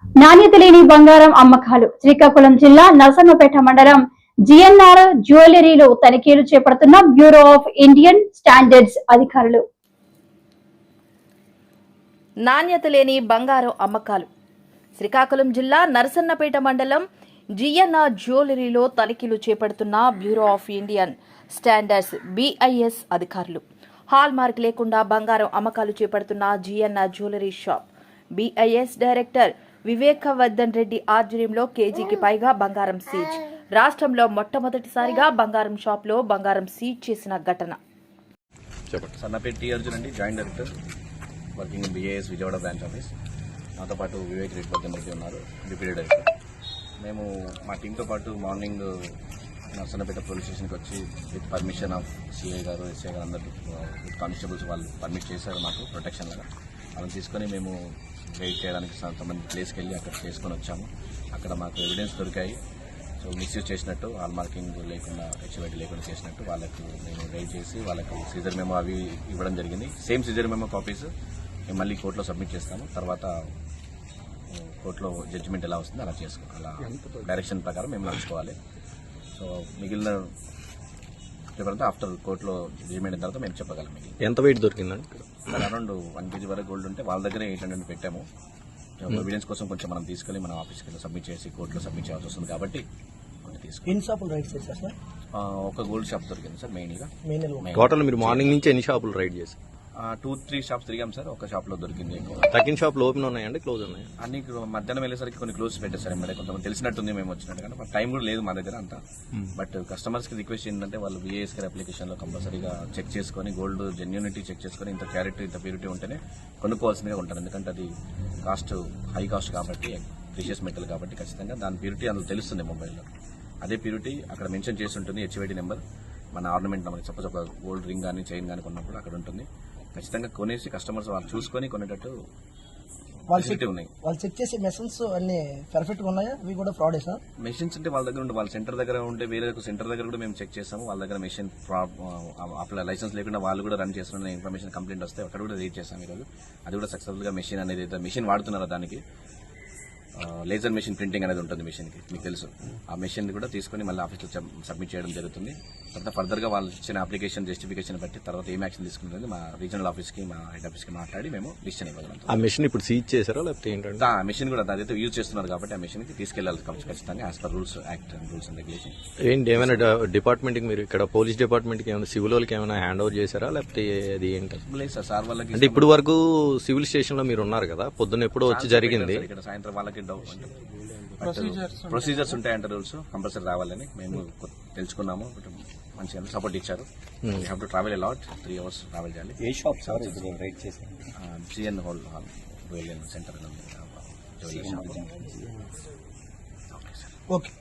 నాణ్యత లేని బంగారం అమ్మకాలు. శ్రీకాకుళం జిల్లా నరసన్నపేట మండలం జిఎన్ఆర్ జ్యువెలరీలో తనిఖీలు చేపడుతున్న బ్యూరో ఆఫ్ ఇండియన్ స్టాండర్డ్స్ అధికారులు. నాణ్యత లేని బంగారం అమ్మకాలు. శ్రీకాకుళం జిల్లా నరసన్నపేట మండలం జిఎన్ఆర్ జ్యువెలరీలో తనిఖీలు చేపడుతున్న bureau of Indian standards BIS అధికారులు. హాల్ మార్క్ లేకుండా బంగారం అమ్మకాలు చేపడుతున్న GNR jewellery shop. BIS director Vivekavardhan Reddy ఆధ్వర్యంలో కేజీకి పైగా బంగారం సీజ్. రాష్ట్రంలో మొట్టమొదటిసారిగా బంగారం షాప్ లో బంగారం సీజ్ చేసిన ఘటన. సన్నపేట టీ అర్జున్ అండి, joint director working in BIS Vijayawada branch office. నాతో పాటు వివేకవర్ధన్ రెడ్డి ఉన్నారు, డిప్యూటీ డైరెక్టర్. మేము మా టీంతో పాటు మార్నింగ్ నర్సన్నపేట పోలీస్ స్టేషన్కి వచ్చి విత్ పర్మిషన్ ఆఫ్ CI గారు, SI గారు అందరూ విత్ కానిస్టేబుల్స్ వాళ్ళు పర్మిట్ చేశారు మాకు ప్రొటెక్షన్ లాగా. వాళ్ళని తీసుకొని మేము వెయిట్ చేయడానికి సంబంధించిన ప్లేస్కి వెళ్ళి అక్కడ చేసుకొని వచ్చాము. అక్కడ మాకు ఎవిడెన్స్ దొరికాయి. సో మిస్యూజ్ చేసినట్టు, హాల్ మార్కింగ్ లేకుండా, HVD లేకుండా చేసినట్టు వాళ్ళకి మేము వెయిట్ చేసి వాళ్ళకి సీజర్ మెమో అవి ఇవ్వడం జరిగింది. సేమ్ సీజర్ మెమో కాపీస్ మేము మళ్ళీ కోర్టులో సబ్మిట్ చేస్తాము. తర్వాత కోర్టులో జడ్జిమెంట్ ఎలా వస్తుందో అలా అలా డైరెక్షన్ ప్రకారం మేము నడుచుకోవాలి. సో మిగిలిన పేపర్ ఆఫ్టర్ కోర్టులో జడ్జిమెంట్ అయిన తర్వాత మేము చెప్పగలం. ఎంత వెయిట్ దొరికిందండి? అరౌండ్ 1 kg వరకు గోల్డ్ ఉంటే వాళ్ళ దగ్గర 800 పెట్టాము. ఎవిడెన్స్ కోసం కొంచెం మనం తీసుకెళ్లి మన ఆఫీస్కి సబ్మిట్ చేసి కోర్టులో సబ్మిట్ చేయాల్సి వస్తుంది కాబట్టి ఒక గోల్డ్ షాప్ దొరికింది సార్ మెయిన్ గా. టోటల్ మీరు మార్నింగ్ నుంచి ఎన్ని షాపులు రైడ్ చేశారు? 2-3 షాప్స్ తిరిగాం సార్. ఒక షాప్ లో దొరికింది. తగ్గిన షాపులు ఓపెన్ ఉన్నాయండి, క్లోజ్ ఉన్నాయి? అన్ని మధ్యాహ్నం వెళ్ళేసరికి కొన్ని క్లోజ్ పెట్టేస్తారు. మేడం కొంతమంది తెలిసినట్టుంది మేము వచ్చినట్టు, కానీ టైం కూడా లేదు మా దగ్గర అంతా. బట్ కస్టమర్స్ కి రిక్వెస్ట్ ఏంటంటే వాళ్ళు BIS గారి అప్లికేషన్ లో కంపల్సరీగా చెక్ చేసుకుని గోల్డ్ జెన్యూనిటీ చెక్ చేసుకుని ఇంత క్లారిటీ ఇంత ప్యూరిటీ ఉంటేనే కొనుక్కోవాల్సిందిగా ఉంటారు. ఎందుకంటే అది హై కాస్ట్ కాబట్టి, ప్రీషియస్ మెటల్ కాబట్టి ఖచ్చితంగా దాని ప్యూరిటీ అందులో తెలుస్తుంది మొబైల్లో. అదే ప్యూరిటీ అక్కడ మెన్షన్ చేసి ఉంటుంది. HVD నెంబర్, మన ఆర్నమెంట్ నెంబర్. సపోజ్ ఒక గోల్డ్ రింగ్ కానీ చైన్ కానీ కొన్నప్పుడు అక్కడ ఉంటుంది. ఖచ్చితంగా కొనేసి కస్టమర్స్ వాళ్ళు చూసుకొని కొనేటట్టు ఉన్నాయి. వాళ్ళు చెక్ చేసే మెషిన్స్ అన్ని పర్ఫెక్ట్ గా ఉన్నాయా? ఇవి కూడా ఫ్రాడ్ సార్? మెషిన్స్ అంటే వాళ్ళ దగ్గర ఉంటే, వాళ్ళ సెంటర్ దగ్గర ఉంటే వేరే సెంటర్ దగ్గర కూడా మేము చెక్ చేస్తాము. వాళ్ళ దగ్గర మెషిన్ అప్లై లైసెన్స్ లేకుండా వాళ్ళు కూడా రన్ చేస్తున్న ఇన్ఫర్మేషన్ కంప్లైంట్ వస్తే అక్కడ కూడా రీడ్ చేస్తాం ఈరోజు. అది కూడా సక్సెస్ఫుల్ గా మెషిన్ అనేది మెషిన్ వాడుతున్నారో దానికి లేజర్ మెషిన్ ప్రింటింగ్ అనేది ఉంటుంది మెషిన్కి, మీకు తెలుసు. ఆ మెషిన్ కూడా తీసుకుని మళ్ళీ ఆఫీస్లో సబ్మిట్ చేయడం జరుగుతుంది. తర్వాత ఫర్దర్గా వాళ్ళు ఇచ్చిన అప్లికేషన్ జస్టిఫికేషన్ బట్టి తర్వాత ఏం యాక్షన్ తీసుకుంటుంది మా రీజనల్ ఆఫీస్కి, మా హెడ్ ఆఫీస్కి మాట్లాడి మేము డిసిషన్ ఇవ్వగలం. ఆ మెషిన్ ఇప్పుడు సీజ్ చేశారా లేకపోతే ఏంటంటే? ఆ మెషిన్ కూడా అదైతే యూజ్ చేస్తున్నారు కాబట్టి ఆ మెషిన్కి తీసుకెళ్లాలి ఖచ్చితంగా as per rules, act and rules and regulation. ఏంటి ఏమైనా డిపార్ట్మెంట్కి మీరు ఇక్కడ పోలీస్ డిపార్ట్మెంట్కి ఏమైనా సివిల్ వాళ్ళకి ఏమైనా హ్యాండ్ ఓవర్ చేశారా లేకపోతే అది ఏంటి? లేదు సార్ వాళ్ళకి అంటే ఇప్పుడు వరకు సివిల్ స్టేషన్ లో మీరు ఉన్నారు కదా, పొద్దున్న ఎప్పుడో వచ్చి జరిగింది. ఇక్కడ సాయంత్రం వాళ్ళకి ప్రొసీజర్స్ ఉంటాయంట, రూల్స్ కంపల్సరీ రావాలని మేము తెలుసుకున్నాము. మంచిగా సపోర్ట్ ఇచ్చారు. You have to travel a lot, 3 hours travel చేయాలి. ఏ షాప్ సార్ రైట్ చేశారు? GN hall centre. ఓకే.